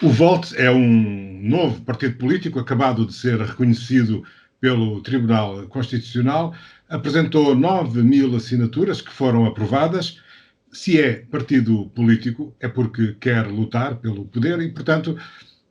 O Volt é um novo partido político, acabado de ser reconhecido pelo Tribunal Constitucional, apresentou 9.000 assinaturas que foram aprovadas. Se é partido político, é porque quer lutar pelo poder e, portanto,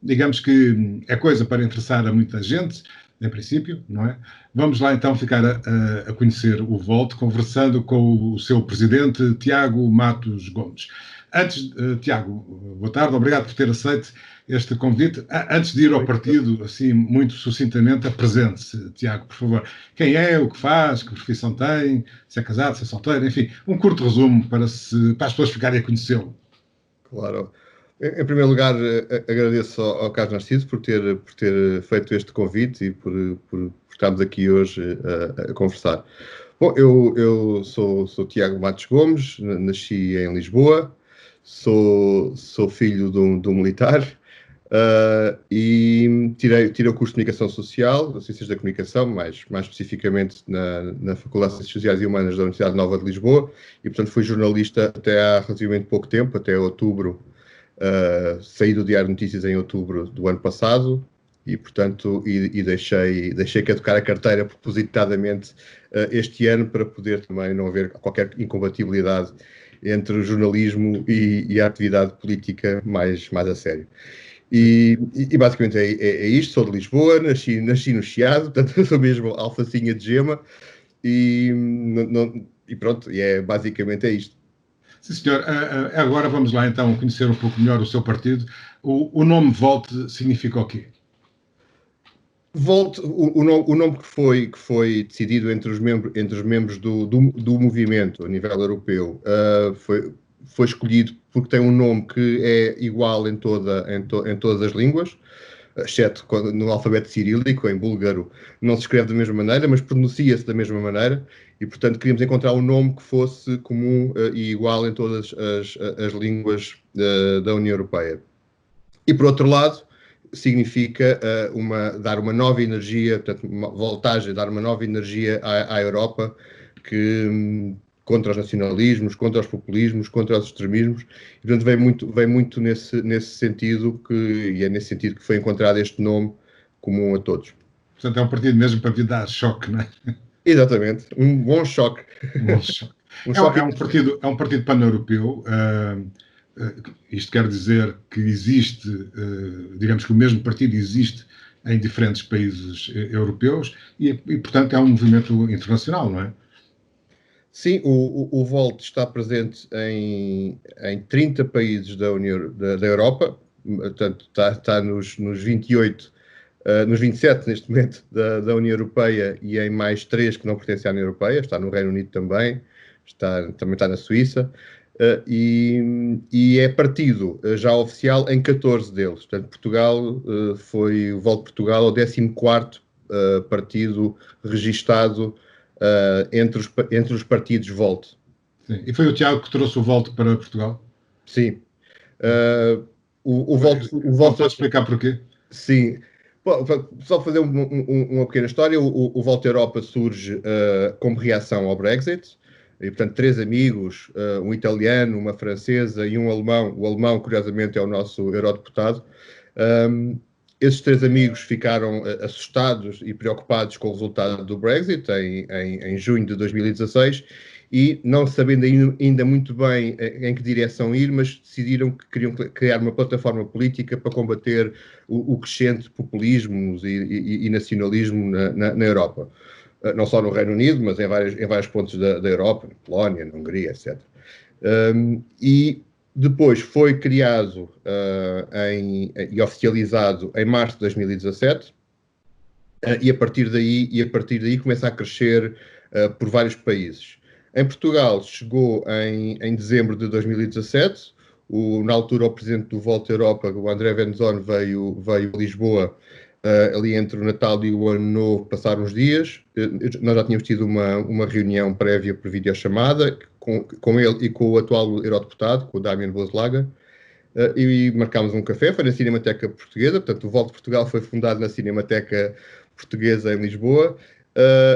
digamos que é coisa para interessar a muita gente, em princípio, não é? Vamos lá então ficar a conhecer o Volt, conversando com o seu presidente, Tiago Matos Gomes. Antes, Tiago, boa tarde, obrigado por ter aceito este convite. Antes de ir ao partido, assim, muito sucintamente, apresente-se, Tiago, por favor. Quem é, o que faz, que profissão tem, se é casado, se é solteiro, enfim, um curto resumo para as pessoas ficarem a conhecê-lo. Claro. Em primeiro lugar, agradeço ao Carlos Narciso por ter feito este convite e por estarmos aqui hoje a conversar. Bom, eu sou Tiago Matos Gomes, nasci em Lisboa, sou filho de um militar e tirei o curso de Comunicação Social, Ciências da Comunicação, mais especificamente na Faculdade de Ciências Sociais e Humanas da Universidade Nova de Lisboa, e portanto fui jornalista até há relativamente pouco tempo, até outubro. Saí do Diário de Notícias em outubro do ano passado e, portanto, deixei caducar a carteira propositadamente este ano para poder também não haver qualquer incompatibilidade entre o jornalismo e a atividade política mais a sério. E basicamente é isto, sou de Lisboa, nasci no Chiado, portanto sou mesmo alfacinha de gema e pronto, basicamente é isto. Sim, senhor. Agora vamos lá então conhecer um pouco melhor o seu partido. O nome Volt significa o quê? Volt, o nome que foi decidido entre os membros do movimento a nível europeu foi escolhido porque tem um nome que é igual em todas as línguas, exceto no alfabeto cirílico, em búlgaro, não se escreve da mesma maneira, mas pronuncia-se da mesma maneira, e portanto queríamos encontrar um nome que fosse comum e igual em todas as línguas da União Europeia. E por outro lado, significa dar uma nova energia, portanto, voltagem, dar uma nova energia à Europa contra os nacionalismos, contra os populismos, contra os extremismos, e portanto vem muito nesse sentido e é nesse sentido que foi encontrado este nome comum a todos. Portanto, é um partido mesmo para dar choque, não é? Exatamente, um bom choque. Um bom choque. É um partido pan-europeu. Isto quer dizer que existe, digamos que o mesmo partido existe em diferentes países europeus e, portanto, é um movimento internacional, não é? Sim, o Volt está presente em 30 países da Europa, portanto, está nos 28, nos 27 neste momento da União Europeia e em mais 3 que não pertencem à União Europeia, está no Reino Unido também está na Suíça, e é partido já oficial em 14 deles. Portanto, Portugal foi o Volt Portugal o 14º partido registado entre os partidos Volt. Sim. E foi o Tiago que trouxe o Volt para Portugal? Sim. O Volt pode explicar porquê? Sim. Só fazer uma pequena história. O Volt Europa surge como reação ao Brexit. E, portanto, 3 amigos, um italiano, uma francesa e um alemão. O alemão, curiosamente, é o nosso eurodeputado. Esses 3 amigos ficaram assustados e preocupados com o resultado do Brexit em junho de 2016 e, não sabendo ainda muito bem em que direção ir, mas decidiram que queriam criar uma plataforma política para combater o crescente populismo e nacionalismo na Europa. Não só no Reino Unido, mas em vários pontos da Europa, na Polónia, na Hungria, etc. E depois foi criado e oficializado em março de 2017 e a partir daí começa a crescer por vários países. Em Portugal chegou em dezembro de 2017, na altura o presidente do Volta Europa, o André Venzone, veio a Lisboa ali entre o Natal e o Ano Novo, passar uns dias. Nós já tínhamos tido uma reunião prévia por videochamada com ele e com o atual eurodeputado, com o Damian Boslaga, e marcámos um café, foi na Cinemateca Portuguesa, portanto o Volta Portugal foi fundado na Cinemateca Portuguesa em Lisboa,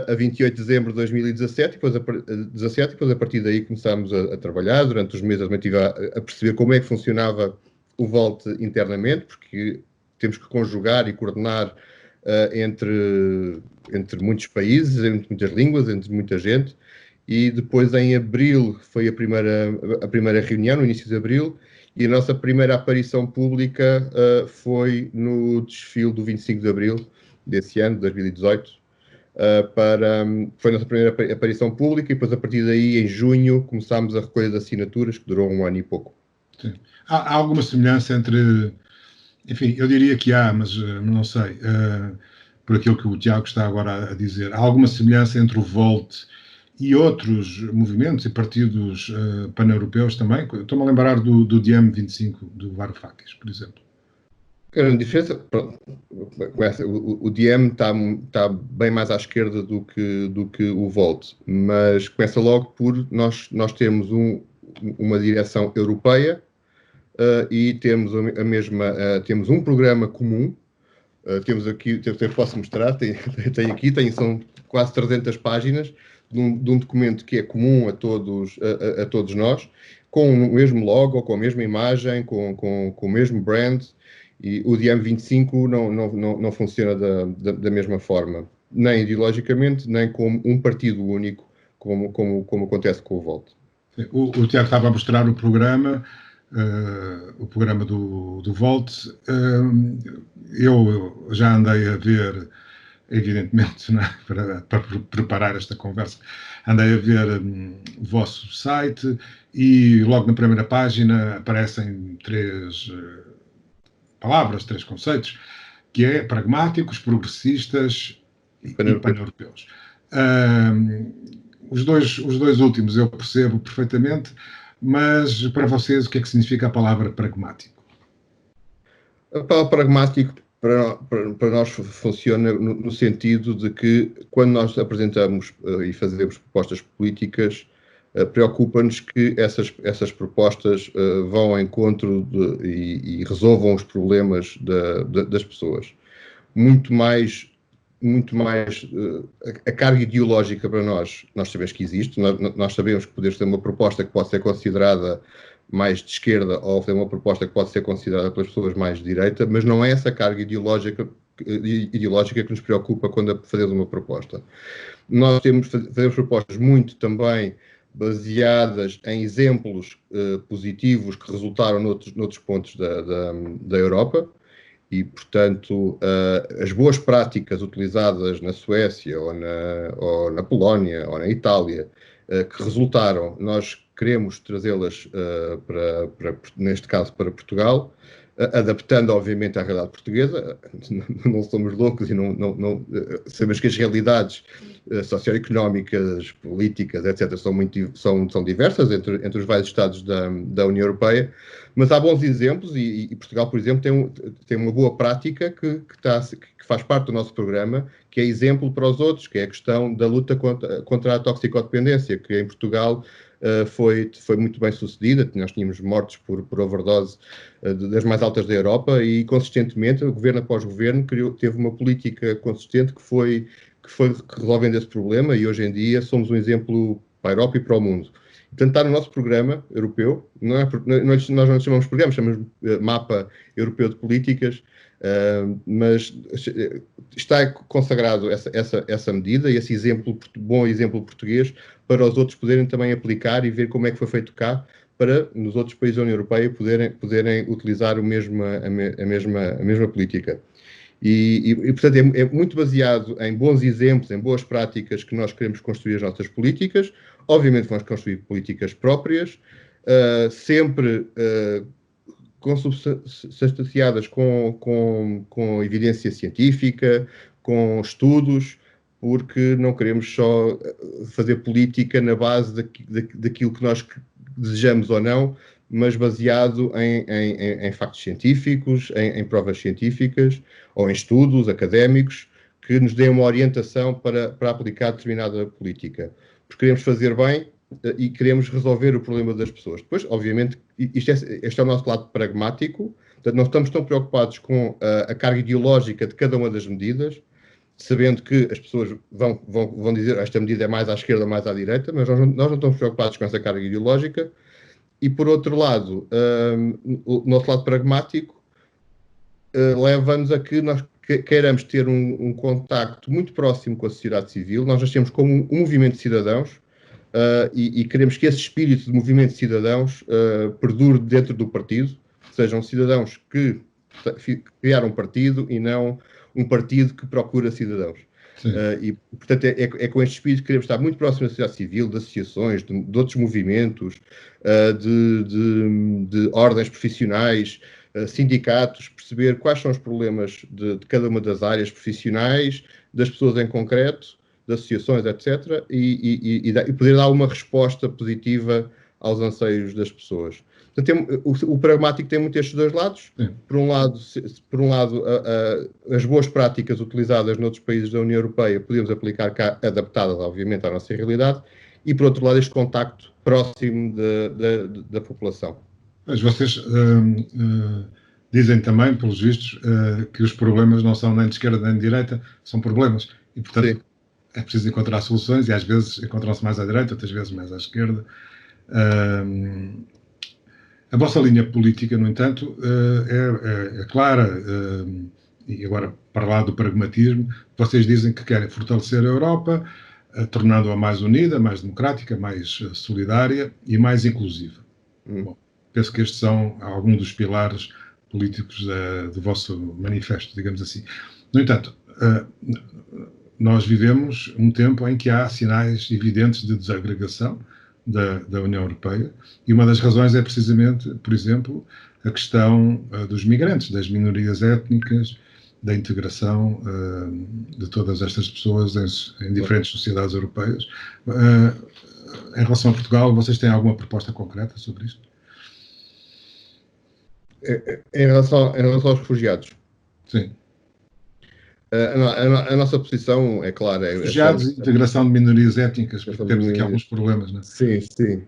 a 28 de dezembro de 2017, depois a partir daí começámos a trabalhar. Durante os meses eu estive a perceber como é que funcionava o Volt internamente, porque temos que conjugar e coordenar entre muitos países, entre muitas línguas, entre muita gente. E depois, em abril, foi a primeira reunião, no início de abril, e a nossa primeira aparição pública foi no desfile do 25 de abril desse ano, de 2018. Foi a nossa primeira aparição pública, e depois, a partir daí, em junho, começámos a recolha de assinaturas, que durou 1 ano e pouco. Sim. Há alguma semelhança entre... Enfim, eu diria que há, mas não sei, por aquilo que o Tiago está agora a dizer, há alguma semelhança entre o Volt e outros movimentos e partidos pan-europeus também? Estou-me a lembrar do DiEM25, do Varoufakis, por exemplo. A grande diferença, o DiEM está bem mais à esquerda do que o Volt, mas começa logo por nós temos uma direção europeia e temos um programa comum. Temos aqui, posso mostrar, são quase 300 páginas de um documento que é comum a todos nós, com o mesmo logo, com a mesma imagem, com o mesmo brand. E o DiEM25 não funciona da mesma forma, nem ideologicamente, nem como um partido único, como acontece com o Volt. O Tiago estava a mostrar o programa do Volt. Eu já andei a ver, evidentemente, né, para preparar esta conversa, andei a ver o vosso site e logo na primeira página aparecem três conceitos, que é pragmáticos, progressistas e pan-europeus. Os dois últimos eu percebo perfeitamente, mas para vocês o que é que significa a palavra pragmático? A palavra pragmático para nós funciona no sentido de que quando nós apresentamos e fazemos propostas políticas, preocupa-nos que essas propostas vão ao encontro e resolvam os problemas das pessoas. Muito mais a carga ideológica para nós sabemos que existe, nós sabemos que podemos ter uma proposta que pode ser considerada mais de esquerda ou ter uma proposta que pode ser considerada pelas pessoas mais de direita, mas não é essa carga ideológica que nos preocupa quando fazemos uma proposta. Nós fazemos propostas muito também baseadas em exemplos positivos que resultaram noutros pontos da Europa. E, portanto, as boas práticas utilizadas na Suécia ou na Polónia ou na Itália que resultaram, nós queremos trazê-las, neste caso, para Portugal, adaptando, obviamente, à realidade portuguesa. Não somos loucos e não sabemos que as realidades socioeconómicas, políticas, etc., são diversas entre os vários Estados da União Europeia, mas há bons exemplos e Portugal, por exemplo, tem uma boa prática que faz parte do nosso programa, que é exemplo para os outros, que é a questão da luta contra a toxicodependência, que em Portugal foi muito bem sucedida. Nós tínhamos mortes por overdose das mais altas da Europa e, consistentemente, governo após governo teve uma política consistente que foi resolvendo esse problema, e hoje em dia somos um exemplo para a Europa e para o mundo. Portanto, está no nosso programa europeu, nós não chamamos programa, chamamos Mapa Europeu de Políticas, mas está consagrado essa medida e esse bom exemplo português para os outros poderem também aplicar e ver como é que foi feito cá, para nos outros países da União Europeia poderem utilizar a mesma política. Portanto, é muito baseado em bons exemplos, em boas práticas que nós queremos construir as nossas políticas. Obviamente vamos construir políticas próprias, sempre consubstanciadas com evidência científica, com estudos, porque não queremos só fazer política na base daquilo que nós desejamos ou não, mas baseado em factos científicos, em provas científicas ou em estudos académicos que nos dêem uma orientação para aplicar determinada política. Porque queremos fazer bem e queremos resolver o problema das pessoas. Depois, obviamente, este é o nosso lado pragmático, portanto, não estamos tão preocupados com a carga ideológica de cada uma das medidas, sabendo que as pessoas vão dizer esta medida é mais à esquerda ou mais à direita, mas nós não estamos preocupados com essa carga ideológica. E por outro lado, o nosso lado pragmático leva-nos a que nós queiramos ter um contacto muito próximo com a sociedade civil. Nós nascemos como um movimento de cidadãos e queremos que esse espírito de movimento de cidadãos perdure dentro do partido, sejam cidadãos que criaram um partido e não um partido que procura cidadãos. E, portanto, é com este espírito que queremos estar muito próximo da sociedade civil, de associações, de outros movimentos, de ordens profissionais, sindicatos, perceber quais são os problemas de cada uma das áreas profissionais, das pessoas em concreto, de associações, etc., e poder dar uma resposta positiva aos anseios das pessoas. Portanto, o pragmático tem muito estes dois lados. Por um lado, as boas práticas utilizadas noutros países da União Europeia podemos aplicar cá, adaptadas, obviamente, à nossa realidade, e, por outro lado, este contacto próximo da população. Mas vocês dizem também, pelos vistos, que os problemas não são nem de esquerda nem de direita, são problemas. E, portanto, é preciso encontrar soluções, e às vezes encontram-se mais à direita, outras vezes mais à esquerda. A vossa linha política, no entanto, é clara, e agora, para lá do pragmatismo, vocês dizem que querem fortalecer a Europa, tornando-a mais unida, mais democrática, mais solidária e mais inclusiva. Bom, penso que estes são alguns dos pilares políticos do vosso manifesto, digamos assim. No entanto, nós vivemos um tempo em que há sinais evidentes de desagregação da União Europeia, e uma das razões é precisamente, por exemplo, a questão dos migrantes, das minorias étnicas, da integração de todas estas pessoas em diferentes sociedades europeias. Em relação a Portugal, vocês têm alguma proposta concreta sobre isto? Em relação aos refugiados? Sim. A nossa posição é clara. Refugiados e integração de minorias étnicas, porque temos aqui alguns problemas, não é? Sim, sim.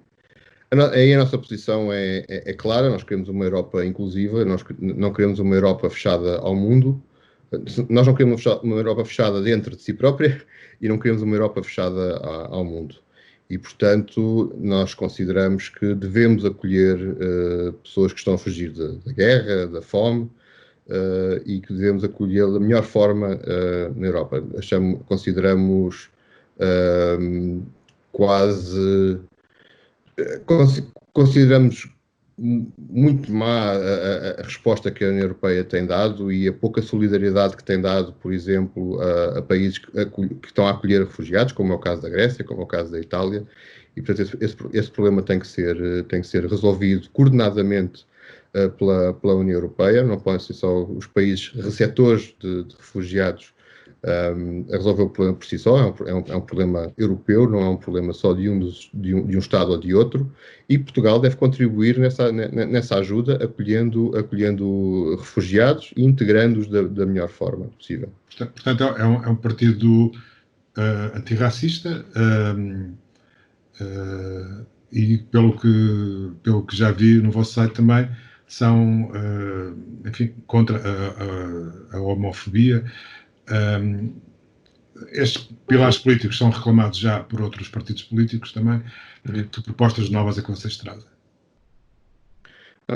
Aí a nossa posição é clara. Nós queremos uma Europa inclusiva, nós não queremos uma Europa fechada ao mundo, nós não queremos uma Europa fechada dentro de si própria e não queremos uma Europa fechada ao mundo. E, portanto, nós consideramos que devemos acolher pessoas que estão a fugir da guerra, da fome, e que devemos acolhê-la da melhor forma na Europa. Consideramos consideramos muito má a resposta que a União Europeia tem dado e a pouca solidariedade que tem dado, por exemplo, a países que estão a acolher refugiados, como é o caso da Grécia, como é o caso da Itália, e, portanto, esse problema tem que ser resolvido coordenadamente pela União Europeia. Não podem ser só os países receptores de refugiados a resolver o problema por si só. É um problema europeu, não é um problema só de um Estado ou de outro, e Portugal deve contribuir nessa ajuda, acolhendo refugiados e integrando-os da melhor forma possível. Portanto, é um partido antirracista, e pelo que já vi no vosso site também, são, enfim, contra a homofobia. Estes pilares políticos são reclamados já por outros partidos políticos também. Que propostas novas é que vocês trazem?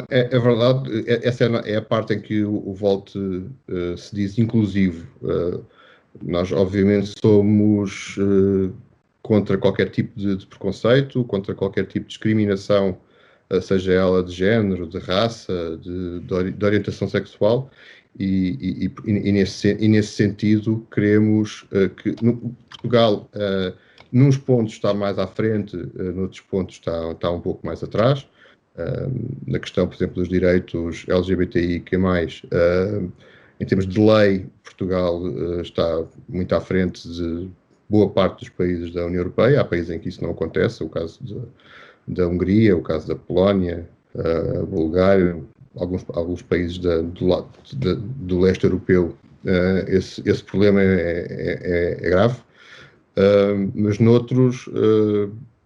É verdade, essa é a parte em que o Volt se diz inclusivo. Nós, obviamente, somos contra qualquer tipo de preconceito, contra qualquer tipo de discriminação, seja ela de género, de raça, de orientação sexual, e nesse sentido queremos que Portugal, nos pontos está mais à frente, noutros pontos está um pouco mais atrás. Na questão, por exemplo, dos direitos LGBTI, em termos de lei, Portugal está muito à frente de boa parte dos países da União Europeia. Há países em que isso não acontece, o caso da Hungria, o caso da Polónia, a Bulgária, alguns países do leste europeu. Esse problema é grave, mas noutros,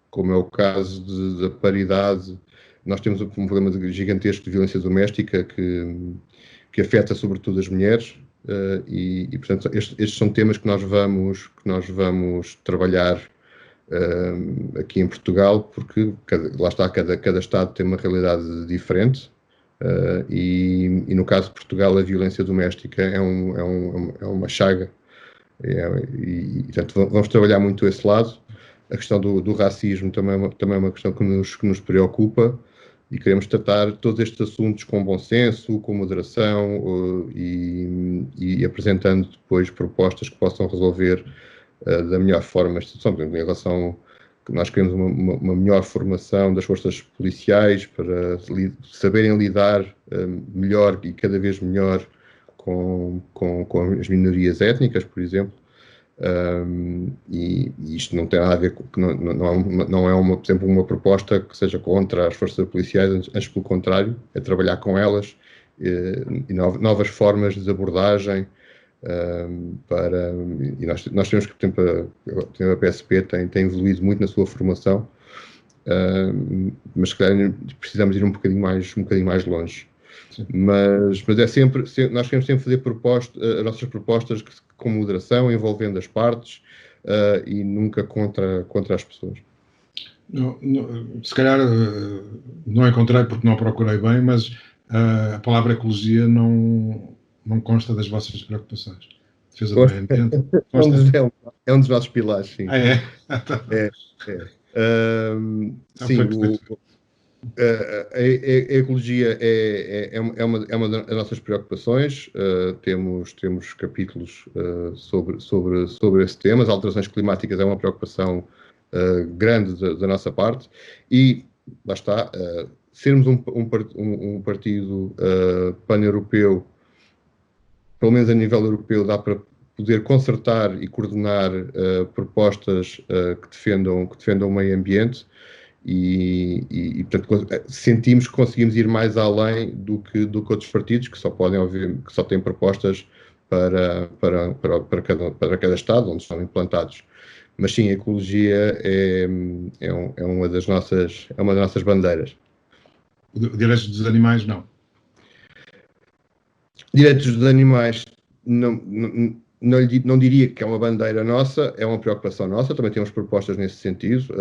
como é o caso da paridade, nós temos um problema gigantesco de violência doméstica que afeta sobretudo as mulheres, e portanto estes são temas que nós vamos trabalhar aqui em Portugal, porque lá está, cada Estado tem uma realidade diferente, e no caso de Portugal a violência doméstica é uma chaga, portanto vamos trabalhar muito esse lado. A questão do racismo também é uma questão que nos preocupa, e queremos tratar todos estes assuntos com bom senso, com moderação, e apresentando depois propostas que possam resolver da melhor forma a situação. Em relação, nós queremos uma melhor formação das forças policiais para saberem lidar melhor e cada vez melhor com as minorias étnicas, por exemplo. E isto não tem nada a ver com, não é por exemplo, uma proposta que seja contra as forças policiais, antes pelo contrário, é trabalhar com elas, e novas formas de abordagem, e nós temos que, por exemplo, a PSP tem evoluído muito na sua formação, mas se calhar precisamos ir um bocadinho mais longe. Mas é nós queremos sempre fazer as nossas propostas com moderação, envolvendo as partes, e nunca contra as pessoas. Se calhar não encontrei porque não procurei bem, mas a palavra ecologia não consta das vossas preocupações. Defesa do meio ambiente. É um dos nossos pilares, sim. Sim, a ecologia é uma das nossas preocupações. Temos capítulos sobre esse tema. As alterações climáticas é uma preocupação grande da nossa parte, e lá está, sermos um partido pan-europeu, pelo menos a nível europeu, dá para poder concertar e coordenar propostas que defendam o meio ambiente. E portanto, sentimos que conseguimos ir mais além do que outros partidos que só têm propostas para cada Estado onde estão implantados. Mas sim, a ecologia é uma das nossas bandeiras. Direitos dos animais, não. Direitos dos animais, não diria que é uma bandeira nossa, é uma preocupação nossa. Também temos propostas nesse sentido.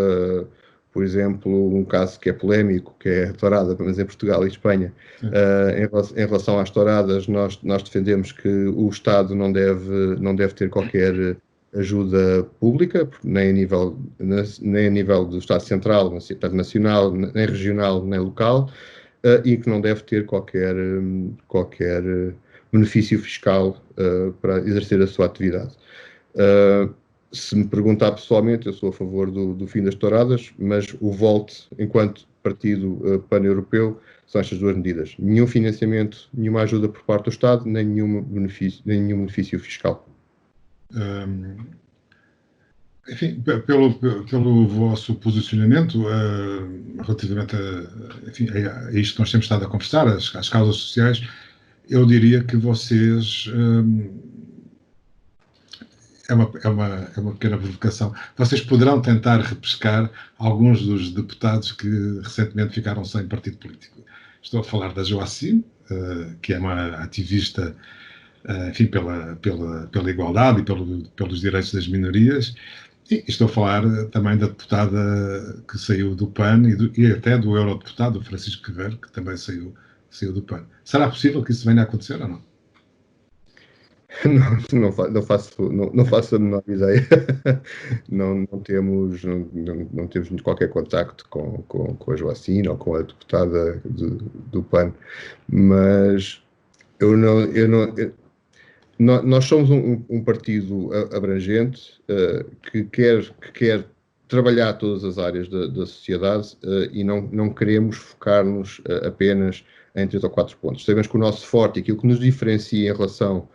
Por exemplo, um caso que é polémico, que é a tourada, pelo menos em Portugal e Espanha. Em relação às touradas, nós defendemos que o Estado não deve ter qualquer ajuda pública, nem a nível do Estado Central, tanto nacional, nem regional, nem local, e que não deve ter qualquer benefício fiscal para exercer a sua atividade. Se me perguntar pessoalmente, eu sou a favor do fim das touradas, mas o VOLT, enquanto partido pan-europeu, são estas duas medidas. Nenhum financiamento, nenhuma ajuda por parte do Estado, nem nenhum benefício fiscal. Enfim, pelo vosso posicionamento relativamente a isto que nós temos estado a conversar, às causas sociais, eu diria que vocês... É uma pequena provocação. Vocês poderão tentar repescar alguns dos deputados que recentemente ficaram sem partido político. Estou a falar da Joacine, que é uma ativista, enfim, pela igualdade e pelos direitos das minorias. E estou a falar também da deputada que saiu do PAN e até do eurodeputado Francisco Quevedo, que também saiu do PAN. Será possível que isso venha a acontecer ou não? Não faço a menor ideia. Não temos qualquer contacto com a Joacine ou com a deputada do PAN, mas nós somos um partido abrangente, que quer trabalhar todas as áreas da sociedade, e não queremos focar-nos apenas em 3 ou 4 pontos. Sabemos que o nosso forte, aquilo que nos diferencia em relação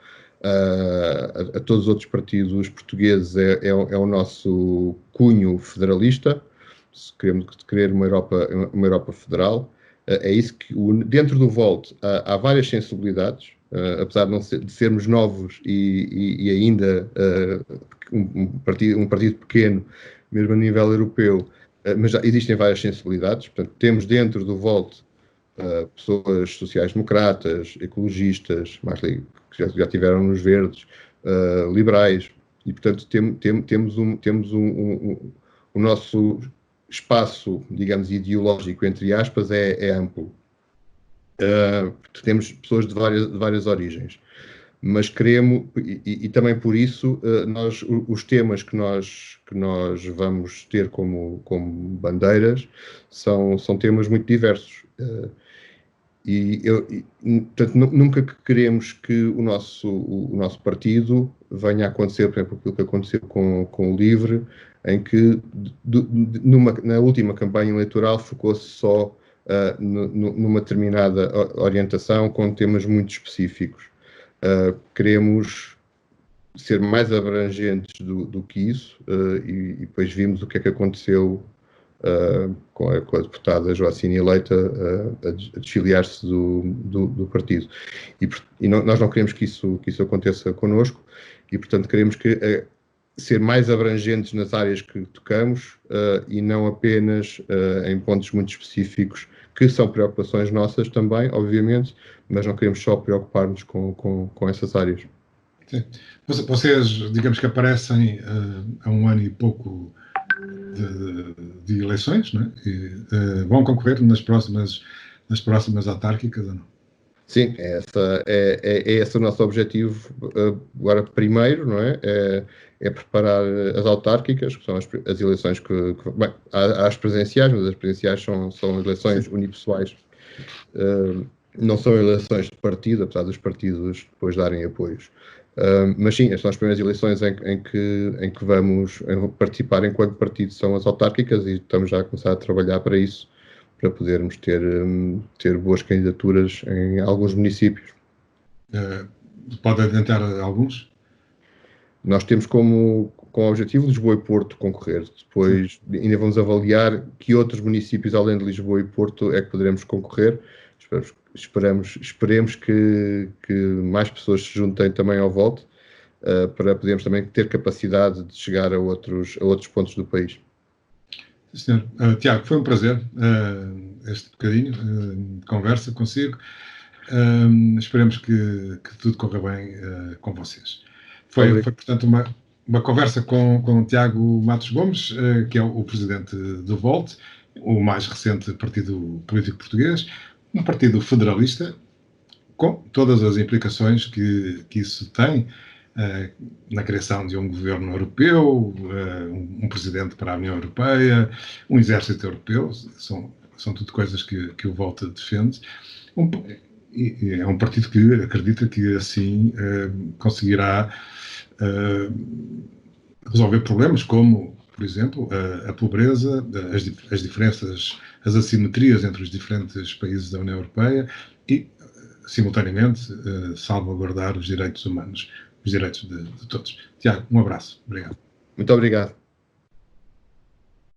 a todos os outros partidos portugueses, é o nosso cunho federalista. Se querer uma Europa federal, é isso que dentro do VOLT há várias sensibilidades, apesar de sermos novos e ainda um partido pequeno, mesmo a nível europeu, mas já existem várias sensibilidades. Portanto, temos dentro do VOLT pessoas sociais-democratas, ecologistas, que já estiveram nos verdes, liberais, e portanto temos o nosso espaço, digamos, ideológico, entre aspas, é amplo. Temos pessoas de várias origens, mas queremos, e também por isso, os temas que nós vamos ter como bandeiras são temas muito diversos. Portanto, nunca queremos que o nosso partido venha a acontecer, por exemplo, aquilo que aconteceu com o LIVRE, em que na última campanha eleitoral focou-se só numa determinada orientação com temas muito específicos. Queremos ser mais abrangentes do que isso, e depois vimos o que é que aconteceu com a deputada Joacine eleita a desfiliar-se do partido. Nós não queremos que isso aconteça connosco, e portanto queremos ser mais abrangentes nas áreas que tocamos, e não apenas em pontos muito específicos, que são preocupações nossas também, obviamente, mas não queremos só preocupar-nos com essas áreas. Sim. Vocês, digamos que aparecem há um ano e pouco de eleições, não é? E, vão concorrer nas próximas autárquicas ou não? Sim, é esse o nosso objetivo agora primeiro, não é? É preparar as autárquicas, que são as eleições bem, há as presidenciais, mas as presidenciais são eleições Sim. unipessoais, não são eleições de partido, apesar dos partidos depois darem apoios. Mas sim, estas são as primeiras eleições em que vamos participar enquanto partido, são as autárquicas, e estamos já a começar a trabalhar para isso, para podermos ter boas candidaturas em alguns municípios. Pode adiantar alguns? Nós temos como objetivo Lisboa e Porto concorrer. Depois ainda vamos avaliar que outros municípios, além de Lisboa e Porto, é que poderemos concorrer. Esperemos que mais pessoas se juntem também ao voto, para podermos também ter capacidade de chegar a outros pontos do país. Sim, senhor. Tiago, foi um prazer este bocadinho de conversa consigo. Esperemos que tudo corra bem com vocês. Foi portanto, uma conversa com o Tiago Matos Gomes, que é o presidente do VOLT, o mais recente partido político português, um partido federalista, com todas as implicações que isso tem na criação de um governo europeu, um presidente para a União Europeia, um exército europeu, são tudo coisas que o VOLT defende. É um partido que acredita que assim conseguirá resolver problemas como, por exemplo, a pobreza, as diferenças, as assimetrias entre os diferentes países da União Europeia e, simultaneamente, salvaguardar os direitos humanos, os direitos de todos. Tiago, um abraço. Obrigado. Muito obrigado.